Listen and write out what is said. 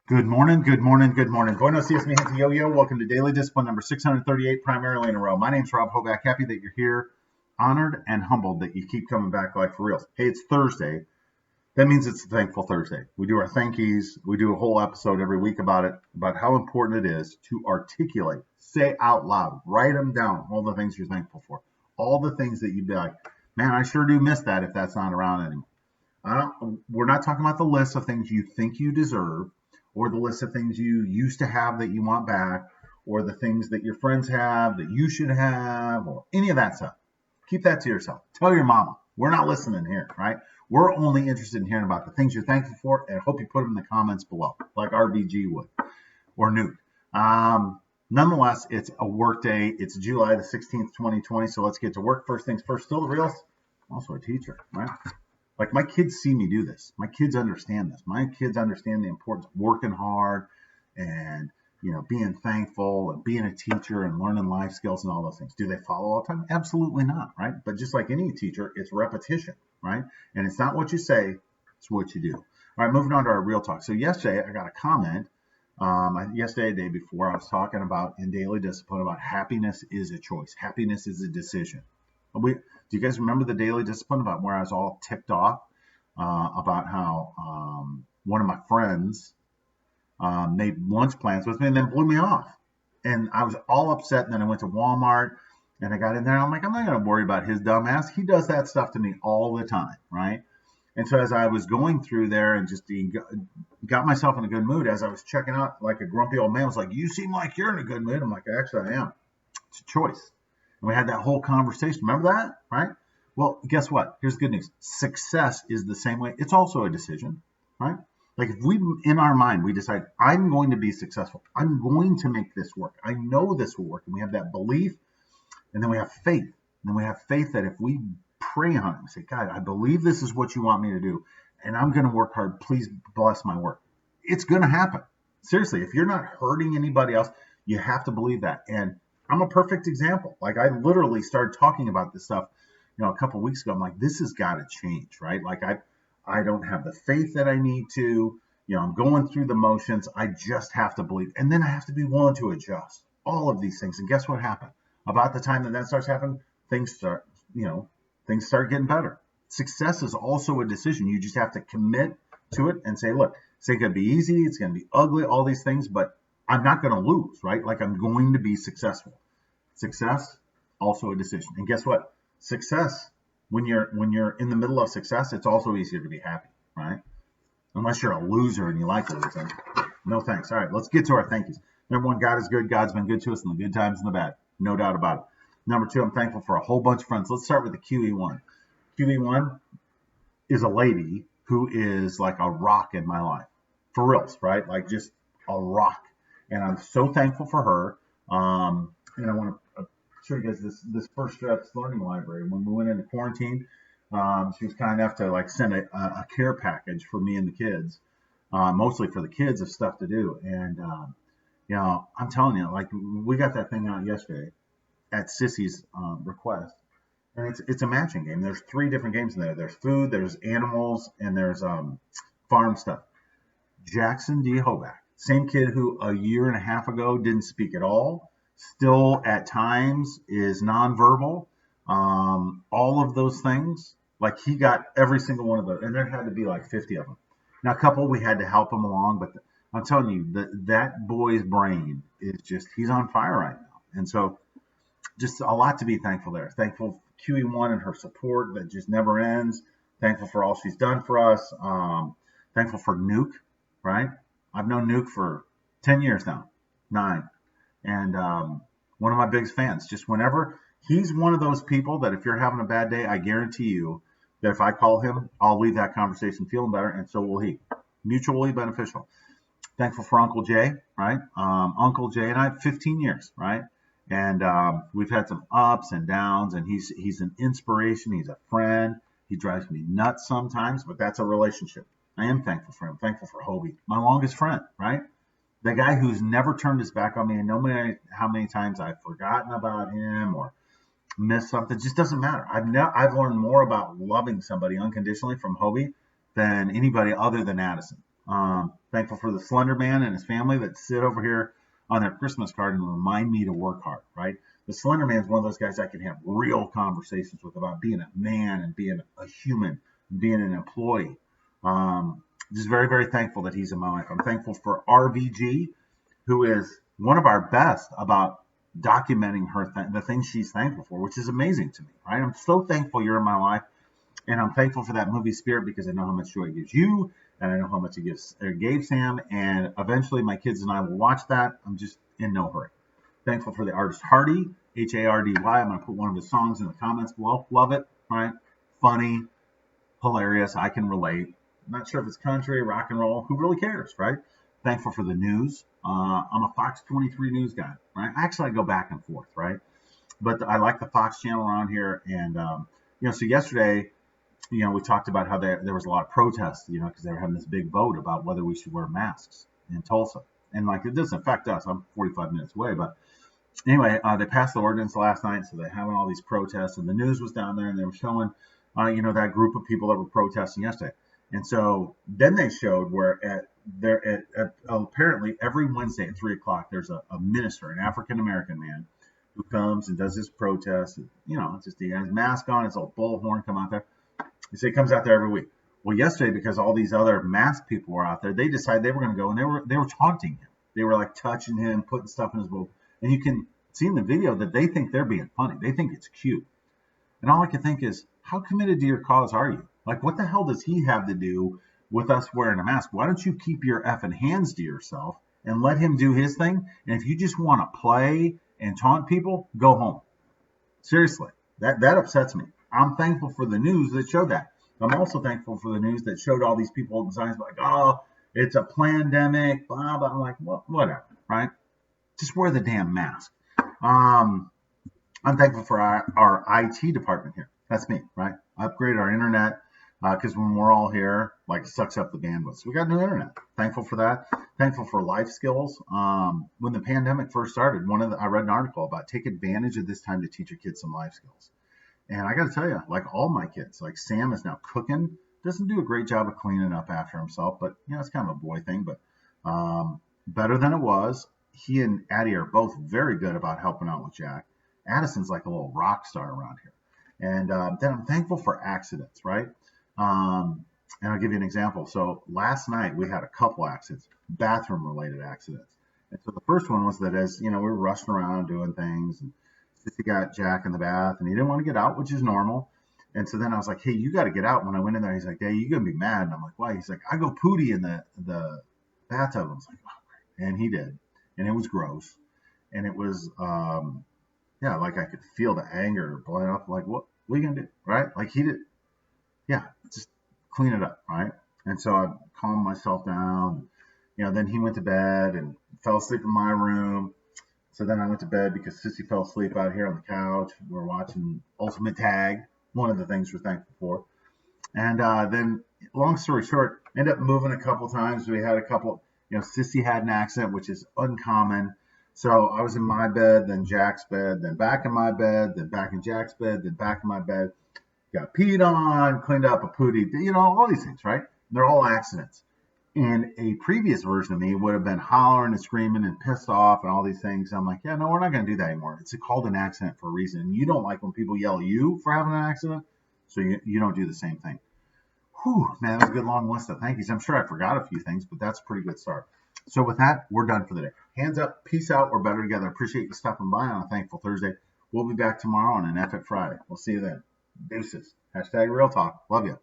Good morning, good morning, good morning. Buenos dias, mi gente yo-yo. Welcome to Daily Discipline number 638, primarily in a row. My name's Rob Hoback. Happy that you're here. Honored and humbled that you keep coming back like for real. Hey, it's Thursday. That means it's a Thankful Thursday. We do our thank yous. We do a whole episode every week about it, about how important it is to articulate, say out loud, write them down, all the things you're thankful for. All the things that you'd be like, man, I sure do miss that if that's not around anymore. We're not talking about the list of things you think you deserve, or the list of things you used to have that you want back, or the things that your friends have that you should have, or any of that stuff. Keep that to yourself. Tell your mama. We're not listening here, right? We're only interested in hearing about the things you're thankful for, and I hope you put them in the comments below, like RBG would, or Newt. Nonetheless, it's a work day. It's July the 16th, 2020, so let's get to work. First things first, still the reals. I'm also a teacher, right? Like, my kids see me do this. My kids understand this. My kids understand the importance of working hard and, being thankful and being a teacher and learning life skills and all those things. Do they follow all the time? Absolutely not, right? But just like any teacher, it's repetition, right? And it's not what you say, it's what you do. All right, moving on to our real talk. So yesterday, I got a comment. Yesterday, the day before, I was talking about in Daily Discipline about happiness is a choice. Happiness is a decision. Do you guys remember the Daily Discipline about where I was all ticked off about how one of my friends made lunch plans with me and then blew me off? And I was all upset. And then I went to Walmart and I got in there and I'm like, I'm not going to worry about his dumb ass. He does that stuff to me all the time, right? And so as I was going through there and just got myself in a good mood, as I was checking out, like a grumpy old man was like, you seem like you're in a good mood. I'm like, actually, I am. It's a choice. And we had that whole conversation. Remember that, right? Well, guess what? Here's the good news. Success is the same way. It's also a decision, right? Like, if we, in our mind, we decide, I'm going to be successful. I'm going to make this work. I know this will work. And we have that belief. And then we have faith. And then we have faith that if we pray on it and say, God, I believe this is what you want me to do. And I'm going to work hard. Please bless my work. It's going to happen. Seriously, if you're not hurting anybody else, you have to believe that. And I'm a perfect example. Like, I literally started talking about this stuff, a couple of weeks ago. I'm like, this has got to change, right? Like, I don't have the faith that I need to. I'm going through the motions. I just have to believe. And then I have to be willing to adjust all of these things. And guess what happened? About the time that starts happening, things start getting better. Success is also a decision. You just have to commit to it and say, look, it's going to be easy. It's going to be ugly, all these things, but I'm not going to lose, right? Like, I'm going to be successful. Success, also a decision. And guess what? Success, when you're in the middle of success, it's also easier to be happy, right? Unless you're a loser and you like losing. No thanks. All right, let's get to our thank yous. Number one, God is good. God's been good to us in the good times and the bad. No doubt about it. Number two, I'm thankful for a whole bunch of friends. Let's start with the QE1. QE1 is a lady who is like a rock in my life. For reals, right? Like, just a rock. And I'm so thankful for her. And I want to show you guys this First Steps Learning Library. When we went into quarantine, she was kind enough to send a care package for me and the kids, mostly for the kids, of stuff to do. And I'm telling you, like, we got that thing out yesterday at Sissy's request, and it's a matching game. There's 3 different games in there. There's food, there's animals, and there's farm stuff. Jackson D. Hoback, same kid who a year and a half ago didn't speak at all, still at times is nonverbal, all of those things. Like, he got every single one of those, and there had to be like 50 of them. Now, a couple we had to help him along, but I'm telling you, that boy's brain is just, he's on fire right now. And so just a lot to be thankful there. Thankful for QE1 and her support that just never ends. Thankful for all she's done for us. Thankful for Nuke, right? I've known Nuke for 10 years now, 9. And one of my biggest fans. Just whenever, he's one of those people that if you're having a bad day, I guarantee you that if I call him, I'll leave that conversation feeling better, and so will he. Mutually beneficial. Thankful for Uncle Jay, right? Uncle Jay and I, 15 years, right? And we've had some ups and downs, and he's an inspiration. He's a friend. He drives me nuts sometimes, but that's a relationship. I am thankful for him. Thankful for Hobie, my longest friend, right? The guy who's never turned his back on me, and no matter how many times I've forgotten about him or missed something, it just doesn't matter. I've learned more about loving somebody unconditionally from Hobie than anybody other than Addison. Thankful for the Slender Man and his family that sit over here on their Christmas card and remind me to work hard, right? The Slender Man is one of those guys I can have real conversations with about being a man and being a human, being an employee. Just very, very thankful that he's in my life. I'm thankful for RVG, who is one of our best about documenting the things she's thankful for, which is amazing to me, right? I'm so thankful you're in my life, and I'm thankful for that movie Spirit because I know how much joy it gives you, and I know how much it gave Sam, and eventually my kids and I will watch that. I'm just in no hurry. Thankful for the artist Hardy, Hardy. I'm going to put one of his songs in the comments below. Love it, right? Funny, hilarious. I can relate. I'm not sure if it's country, rock and roll. Who really cares, right? Thankful for the news. I'm a Fox 23 news guy, right? Actually, I go back and forth, right? But I like the Fox channel around here. And, so yesterday, we talked about how there was a lot of protests, because they were having this big vote about whether we should wear masks in Tulsa. And, it doesn't affect us. I'm 45 minutes away. But anyway, they passed the ordinance last night. So they're having all these protests. And the news was down there. And they were showing, that group of people that were protesting yesterday. And so then they showed where apparently every Wednesday at 3 o'clock, there's a minister, an African-American man, who comes and does this protest. And, just he has a mask on, his old bullhorn come out there. He comes out there every week. Well, yesterday, because all these other masked people were out there, they decided they were going to go, and they were taunting him. They were touching him, putting stuff in his bowl. And you can see in the video that they think they're being funny. They think it's cute. And all I can think is, how committed to your cause are you? What the hell does he have to do with us wearing a mask? Why don't you keep your effing hands to yourself and let him do his thing? And if you just want to play and taunt people, go home. Seriously, that upsets me. I'm thankful for the news that showed that. I'm also thankful for the news that showed all these people in signs oh, it's a pandemic, blah, blah. I'm well, whatever, right? Just wear the damn mask. I'm thankful for our IT department here. That's me, right? I upgraded our internet because when we're all here, it sucks up the bandwidth. So we got new internet. Thankful for that. Thankful for life skills. When the pandemic first started, I read an article about take advantage of this time to teach your kids some life skills. And I got to tell you, all my kids, Sam is now cooking, doesn't do a great job of cleaning up after himself, but it's kind of a boy thing, but better than it was. He and Addie are both very good about helping out with Jack. Addison's like a little rock star around here. And then I'm thankful for accidents, right? And I'll give you an example. So last night we had a couple accidents, bathroom-related accidents. And so the first one was that as, we were rushing around doing things, and Sissy got Jack in the bath, and he didn't want to get out, which is normal. And so then I was like, hey, you got to get out. When I went in there, he's like, hey, you're going to be mad. And I'm like, why? He's like, I go pooty in the bathtub. I was like, oh, great. And he did. And it was gross. And it was, I could feel the anger blowing up. What are you going to do? Right? He did. Yeah, just clean it up. Right? And so I calmed myself down. Then he went to bed and fell asleep in my room. So then I went to bed because Sissy fell asleep out here on the couch. We were watching Ultimate Tag, one of the things we're thankful for. And then, long story short, ended up moving a couple times. We had a couple, Sissy had an accident, which is uncommon. So I was in my bed, then Jack's bed, then back in my bed, then back in Jack's bed, then back in my bed. Got peed on, cleaned up a pooty, all these things, right? They're all accidents. And a previous version of me would have been hollering and screaming and pissed off and all these things. I'm like, yeah, no, we're not going to do that anymore. It's called an accident for a reason. And you don't like when people yell at you for having an accident, so you don't do the same thing. Whew, man, that was a good long list of thank yous. I'm sure I forgot a few things, but that's a pretty good start. So with that, we're done for the day. Hands up, peace out, we're better together. Appreciate you stopping by on a Thankful Thursday. We'll be back tomorrow on an Epic Friday. We'll see you then. Deuces. #Real Talk. Love you.